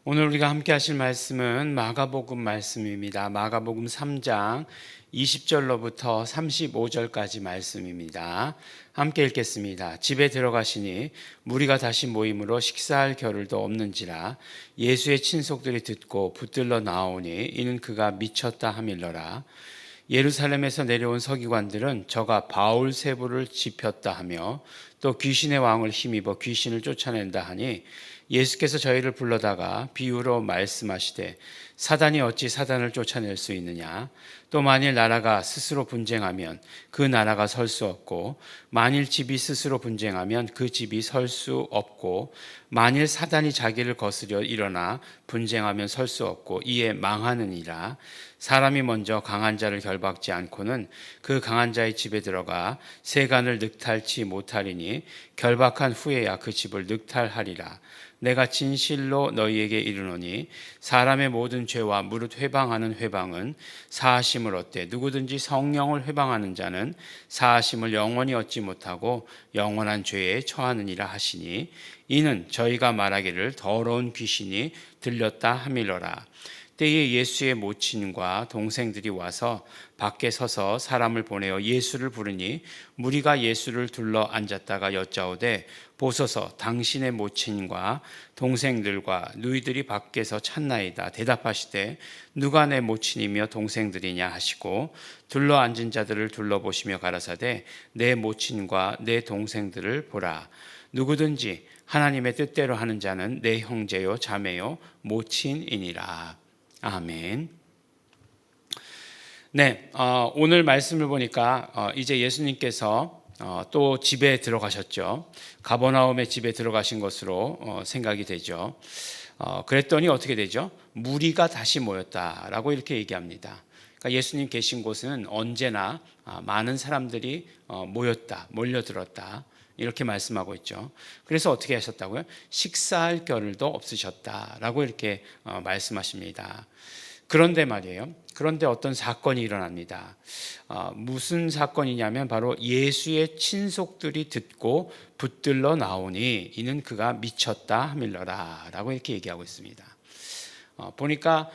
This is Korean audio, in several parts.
오늘 우리가 함께 하실 말씀은 마가복음 말씀입니다. 마가복음 3장 20절로부터 35절까지 말씀입니다. 함께 읽겠습니다. 집에 들어가시니 무리가 다시 모임으로 식사할 겨를도 없는지라 예수의 친속들이 듣고 붙들러 나오니 이는 그가 미쳤다 하밀러라. 예루살렘에서 내려온 서기관들은 저가 바울세부를 집혔다 하며 또 귀신의 왕을 힘입어 귀신을 쫓아낸다 하니 예수께서 저희를 불러다가 비유로 말씀하시되 사단이 어찌 사단을 쫓아낼 수 있느냐. 또 만일 나라가 스스로 분쟁하면 그 나라가 설 수 없고 만일 집이 스스로 분쟁하면 그 집이 설 수 없고 만일 사단이 자기를 거스려 일어나 분쟁하면 설 수 없고 이에 망하느니라. 사람이 먼저 강한 자를 결박지 않고는 그 강한 자의 집에 들어가 세간을 늑탈치 못하리니 결박한 후에야 그 집을 늑탈하리라. 내가 진실로 너희에게 이르노니 사람의 모든 죄와 무릇 회방하는 회방은 사하심을 얻되 누구든지 성령을 회방하는 자는 사하심을 영원히 얻지 못하고 영원한 죄에 처하느니라 하시니 이는 저희가 말하기를 더러운 귀신이 들렸다 함이로라. 때에 예수의 모친과 동생들이 와서 밖에 서서 사람을 보내어 예수를 부르니 무리가 예수를 둘러 앉았다가 여짜오되 보소서 당신의 모친과 동생들과 누이들이 밖에서 찾나이다. 대답하시되 누가 내 모친이며 동생들이냐 하시고 둘러 앉은 자들을 둘러보시며 가라사대 내 모친과 내 동생들을 보라. 누구든지 하나님의 뜻대로 하는 자는 내 형제요 자매요 모친이니라. 아멘. 네, 오늘 말씀을 보니까 이제 예수님께서 또 집에 들어가셨죠. 가버나움의 집에 들어가신 것으로 생각이 되죠. 그랬더니 어떻게 되죠? 무리가 다시 모였다라고 이렇게 얘기합니다. 그러니까 예수님 계신 곳은 언제나 많은 사람들이 몰려들었다. 이렇게 말씀하고 있죠. 그래서 어떻게 하셨다고요? 식사할 겨를도 없으셨다라고 이렇게 말씀하십니다. 그런데 말이에요. 그런데 어떤 사건이 일어납니다. 무슨 사건이냐면 바로 예수의 친속들이 듣고 붙들러 나오니 이는 그가 미쳤다 하밀러라 라고 이렇게 얘기하고 있습니다. 보니까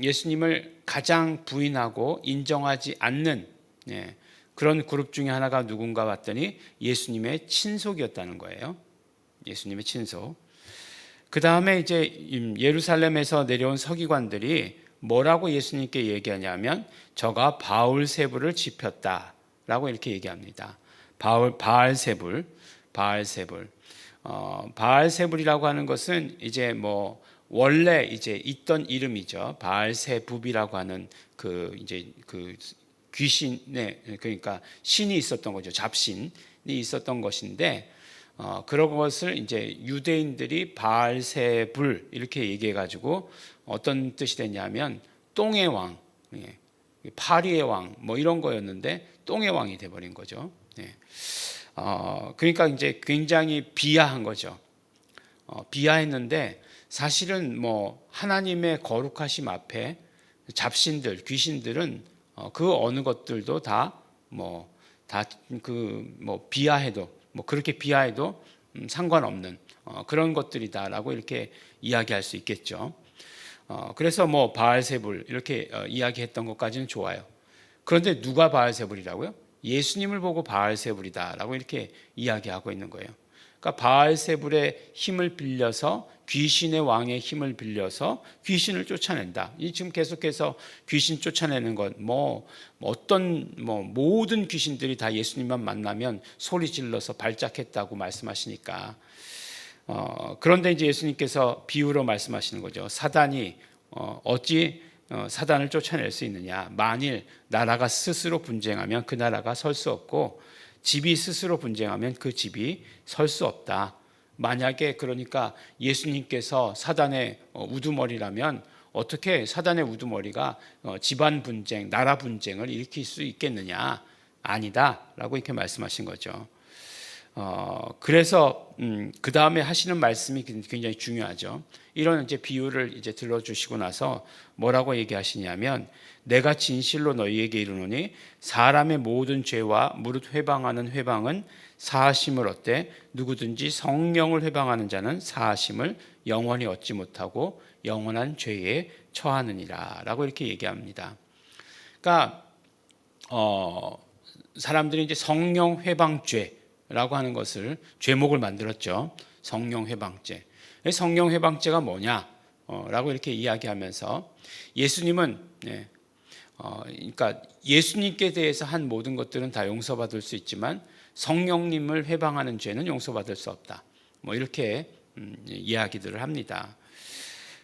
예수님을 가장 부인하고 인정하지 않는 그런 그룹 중에 하나가 누군가 봤더니 예수님의 친속이었다는 거예요. 예수님의 친속. 그 다음에 이제 예루살렘에서 내려온 서기관들이 뭐라고 예수님께 얘기하냐면 저가 바울세부를 집혔다라고 이렇게 얘기합니다. 바알세불. 바알세불이라고 하는 것은 이제 뭐 원래 이제 있던 이름이죠. 바알세붑이라고 하는 그 귀신의 그러니까 신이 있었던 거죠. 잡신이 있었던 것인데 그런 것을 이제 유대인들이 바알세불 이렇게 얘기해 가지고 어떤 뜻이 됐냐면 똥의 왕, 파리의 왕 뭐 이런 거였는데 똥의 왕이 돼 버린 거죠. 그러니까 이제 굉장히 비하한 거죠. 비하했는데 사실은 뭐 하나님의 거룩하심 앞에 잡신들, 귀신들은 그 어느 것들도 비하해도 그렇게 비하해도 상관없는 그런 것들이다라고 이렇게 이야기할 수 있겠죠. 그래서 뭐 바알세불 이렇게 이야기했던 것까지는 좋아요. 그런데 누가 바알세불이라고요? 예수님을 보고 바알세불이다라고 이렇게 이야기하고 있는 거예요. 그러니까 바알세불의 힘을 빌려서 귀신의 왕의 힘을 빌려서 귀신을 쫓아낸다. 이 지금 계속해서 귀신 쫓아내는 것, 모든 귀신들이 다 예수님만 만나면 소리 질러서 발작했다고 말씀하시니까. 그런데 이제 예수님께서 비유로 말씀하시는 거죠. 사단이 어찌 사단을 쫓아낼 수 있느냐. 만일 나라가 스스로 분쟁하면 그 나라가 설 수 없고 집이 스스로 분쟁하면 그 집이 설 수 없다. 만약에 그러니까 예수님께서 사단의 우두머리라면 어떻게 사단의 우두머리가 집안 분쟁, 나라 분쟁을 일으킬 수 있겠느냐? 아니다 라고 이렇게 말씀하신 거죠. 그래서 그 다음에 하시는 말씀이 굉장히 중요하죠. 이런 이제 비유를 이제 들려주시고 나서 뭐라고 얘기하시냐면, 내가 진실로 너희에게 이르노니 사람의 모든 죄와 무릇 회방하는 회방은 사하심을 얻되 누구든지 성령을 회방하는 자는 사하심을 영원히 얻지 못하고 영원한 죄에 처하느니라라고 이렇게 얘기합니다. 그러니까 사람들이 이제 성령 회방죄라고 하는 것을 제목을 만들었죠. 성령 회방죄. 성령 회방죄가 뭐냐? 라고 이렇게 이야기하면서 예수님은 그러니까 예수님께 대해서 한 모든 것들은 다 용서받을 수 있지만 성령님을 회방하는 죄는 용서받을 수 없다. 뭐 이렇게 이야기들을 합니다.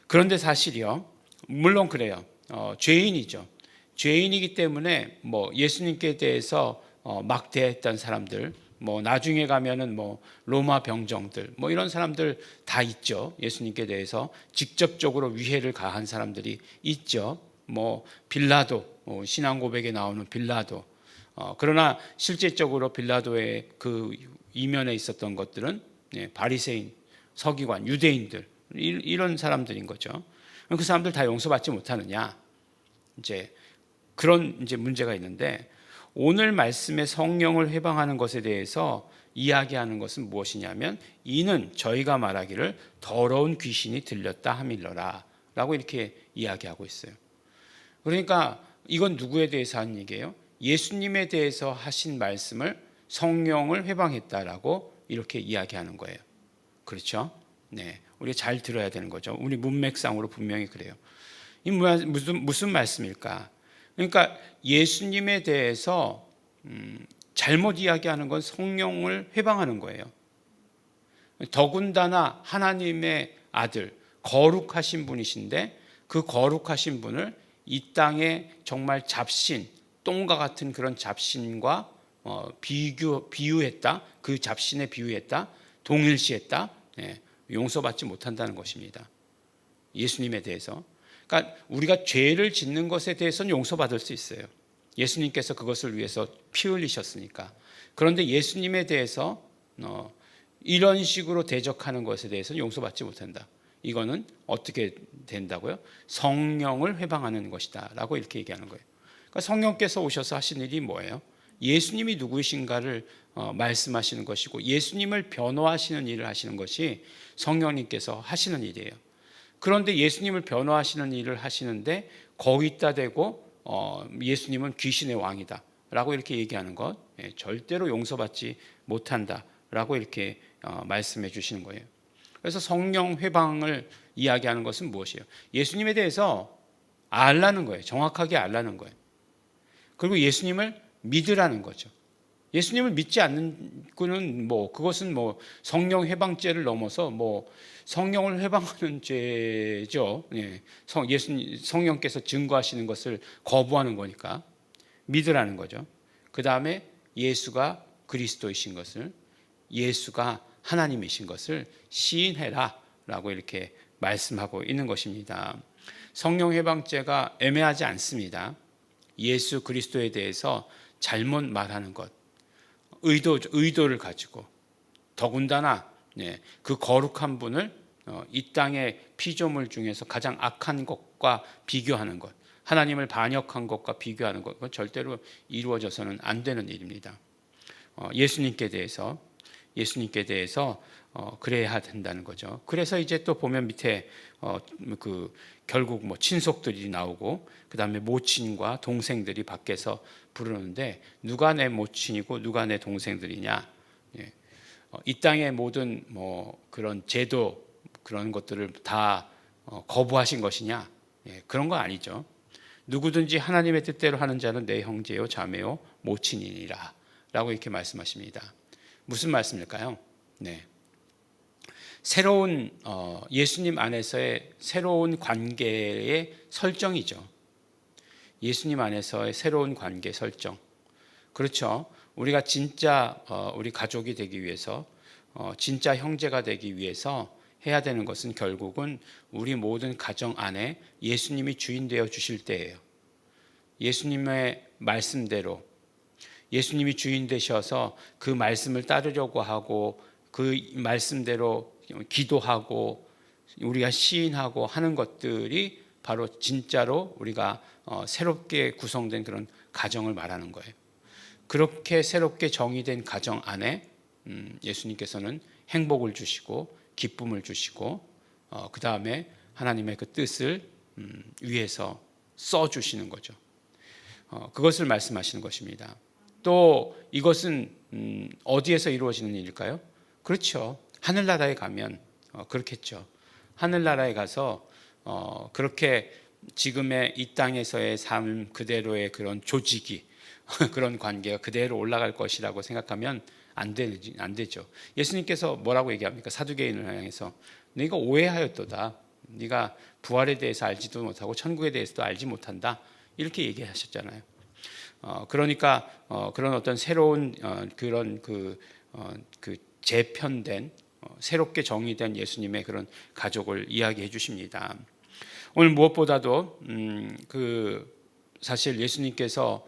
그런데 사실이요, 물론 그래요. 죄인이죠. 죄인이기 때문에 뭐 예수님께 대해서 막대했던 사람들, 뭐 나중에 가면은 뭐 로마 병정들, 뭐 이런 사람들 다 있죠. 예수님께 대해서 직접적으로 위해를 가한 사람들이 있죠. 뭐 빌라도, 신앙 고백에 나오는 빌라도. 그러나 실제적으로 빌라도의 그 이면에 있었던 것들은 바리새인, 서기관, 유대인들 이런 사람들인 거죠. 그 사람들 다 용서받지 못하느냐? 이제 그런 이제 문제가 있는데, 오늘 말씀의 성령을 회방하는 것에 대해서 이야기하는 것은 무엇이냐면, 이는 저희가 말하기를 더러운 귀신이 들렸다 함일러라라고 이렇게 이야기하고 있어요. 그러니까 이건 누구에 대해서 하는 얘기예요? 예수님에 대해서 하신 말씀을 성령을 회방했다라고 이렇게 이야기하는 거예요. 그렇죠? 네, 우리 잘 들어야 되는 거죠. 우리 문맥상으로 분명히 그래요. 이 무슨 말씀일까? 그러니까 예수님에 대해서 잘못 이야기하는 건 성령을 회방하는 거예요. 더군다나 하나님의 아들, 거룩하신 분이신데 그 거룩하신 분을 이 땅에 정말 잡신, 똥과 같은 그런 잡신과 비유했다. 그 잡신에 비유했다. 동일시했다. 용서받지 못한다는 것입니다. 예수님에 대해서. 그러니까 우리가 죄를 짓는 것에 대해서는 용서받을 수 있어요. 예수님께서 그것을 위해서 피 흘리셨으니까. 그런데 예수님에 대해서 이런 식으로 대적하는 것에 대해서는 용서받지 못한다. 이거는 어떻게 된다고요? 성령을 회방하는 것이다 라고 이렇게 얘기하는 거예요. 그러니까 성령께서 오셔서 하신 일이 뭐예요? 예수님이 누구이신가를 말씀하시는 것이고, 예수님을 변호하시는 일을 하시는 것이 성령님께서 하시는 일이에요. 그런데 예수님을 변호하시는 일을 하시는데 거기다 대고 예수님은 귀신의 왕이다 라고 이렇게 얘기하는 것, 절대로 용서받지 못한다 라고 이렇게 말씀해 주시는 거예요. 그래서 성령 회방을 이야기하는 것은 무엇이에요? 예수님에 대해서 알라는 거예요. 정확하게 알라는 거예요. 그리고 예수님을 믿으라는 거죠. 예수님을 믿지 않는 거는 그것은 성령 회방죄를 넘어서 성령을 회방하는 죄죠. 성령께서 증거하시는 것을 거부하는 거니까 믿으라는 거죠. 그 다음에 예수가 그리스도이신 것을, 예수가 하나님이신 것을 시인해라 라고 이렇게 말씀하고 있는 것입니다. 성령 회방죄가 애매하지 않습니다. 예수 그리스도에 대해서 잘못 말하는 것, 의도를 가지고, 더군다나 그 거룩한 분을 이 땅의 피조물 중에서 가장 악한 것과 비교하는 것, 하나님을 반역한 것과 비교하는 것, 그건 절대로 이루어져서는 안 되는 일입니다. 예수님께 대해서 그래야 된다는 거죠. 그래서 이제 또 보면 밑에 결국 친속들이 나오고, 그 다음에 모친과 동생들이 밖에서 부르는데, 누가 내 모친이고 누가 내 동생들이냐? 이 땅의 모든 그런 제도, 그런 것들을 다 거부하신 것이냐? 그런 거 아니죠. 누구든지 하나님의 뜻대로 하는 자는 내 형제요 자매요 모친이니라 라고 이렇게 말씀하십니다. 무슨 말씀일까요? 새로운 예수님 안에서의 새로운 관계의 설정이죠. 예수님 안에서의 새로운 관계 설정. 그렇죠. 우리가 진짜 우리 가족이 되기 위해서, 진짜 형제가 되기 위해서 해야 되는 것은 결국은 우리 모든 가정 안에 예수님이 주인 되어 주실 때예요. 예수님의 말씀대로, 예수님이 주인 되셔서 그 말씀을 따르려고 하고 그 말씀대로 기도하고 우리가 시인하고 하는 것들이 바로 진짜로 우리가 새롭게 구성된 그런 가정을 말하는 거예요. 그렇게 새롭게 정의된 가정 안에 예수님께서는 행복을 주시고 기쁨을 주시고 그 다음에 하나님의 그 뜻을 위해서 써주시는 거죠. 그것을 말씀하시는 것입니다. 또 이것은 어디에서 이루어지는 일일까요? 그렇죠. 하늘나라에 가면 그렇겠죠. 하늘나라에 가서 그렇게 지금의 이 땅에서의 삶 그대로의 그런 조직이 그런 관계가 그대로 올라갈 것이라고 생각하면 안 되죠. 예수님께서 뭐라고 얘기합니까? 사두개인을 향해서 네가 오해하였도다. 네가 부활에 대해서 알지도 못하고 천국에 대해서도 알지 못한다. 이렇게 얘기하셨잖아요. 그러니까 그런 어떤 새로운 그런 그 재편된 새롭게 정의된 예수님의 그런 가족을 이야기해 주십니다. 오늘 무엇보다도 사실 예수님께서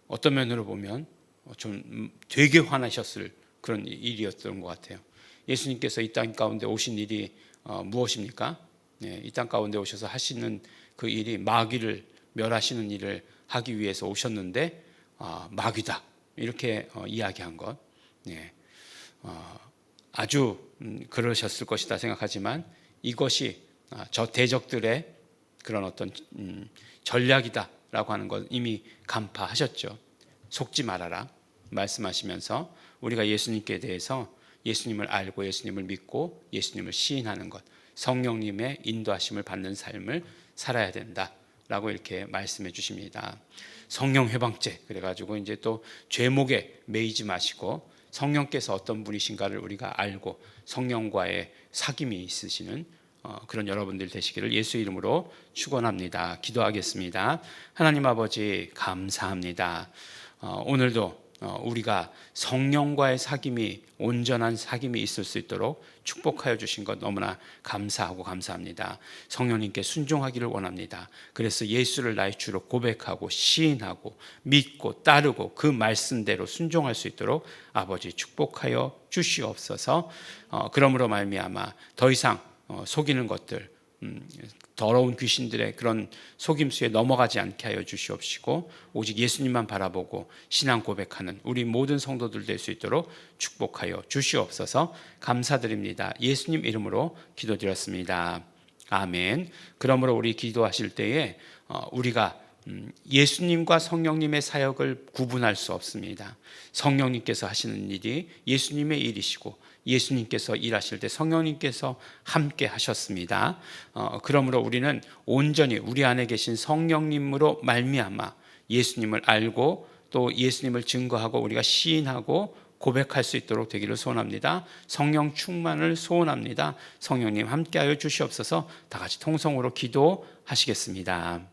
어떤 면으로 보면 좀 되게 화나셨을 그런 일이었던 것 같아요. 예수님께서 이 땅 가운데 오신 일이 무엇입니까? 이 땅 가운데 오셔서 하시는 그 일이 마귀를 멸하시는 일을 하기 위해서 오셨는데 마귀다 이렇게 이야기한 것, 아주 그러셨을 것이다 생각하지만 이것이 저 대적들의 그런 어떤 전략이다라고 하는 것 이미 간파하셨죠. 속지 말아라 말씀하시면서 우리가 예수님께 대해서 예수님을 알고 예수님을 믿고 예수님을 시인하는 것, 성령님의 인도하심을 받는 삶을 살아야 된다라고 이렇게 말씀해 주십니다. 성령 회방죄 그래가지고 이제 또 죄목에 매이지 마시고 성령께서 어떤 분이신가를 우리가 알고 성령과의 사귐이 있으시는 그런 여러분들 되시기를 예수 이름으로 축원합니다. 기도하겠습니다. 하나님 아버지 감사합니다. 오늘도 우리가 성령과의 사귐이 온전한 사귐이 있을 수 있도록 축복하여 주신 것 너무나 감사하고 감사합니다. 성령님께 순종하기를 원합니다. 그래서 예수를 나의 주로 고백하고 시인하고 믿고 따르고 그 말씀대로 순종할 수 있도록 아버지 축복하여 주시옵소서. 그러므로 말미암아 더 이상 속이는 것들 더러운 귀신들의 그런 속임수에 넘어가지 않게 하여 주시옵시고 오직 예수님만 바라보고 신앙 고백하는 우리 모든 성도들 될 수 있도록 축복하여 주시옵소서. 감사드립니다. 예수님 이름으로 기도드렸습니다. 아멘. 그러므로 우리 기도하실 때에 우리가 예수님과 성령님의 사역을 구분할 수 없습니다. 성령님께서 하시는 일이 예수님의 일이시고 예수님께서 일하실 때 성령님께서 함께 하셨습니다. 그러므로 우리는 온전히 우리 안에 계신 성령님으로 말미암아 예수님을 알고 또 예수님을 증거하고 우리가 시인하고 고백할 수 있도록 되기를 소원합니다. 성령 충만을 소원합니다. 성령님 함께하여 주시옵소서. 다 같이 통성으로 기도하시겠습니다.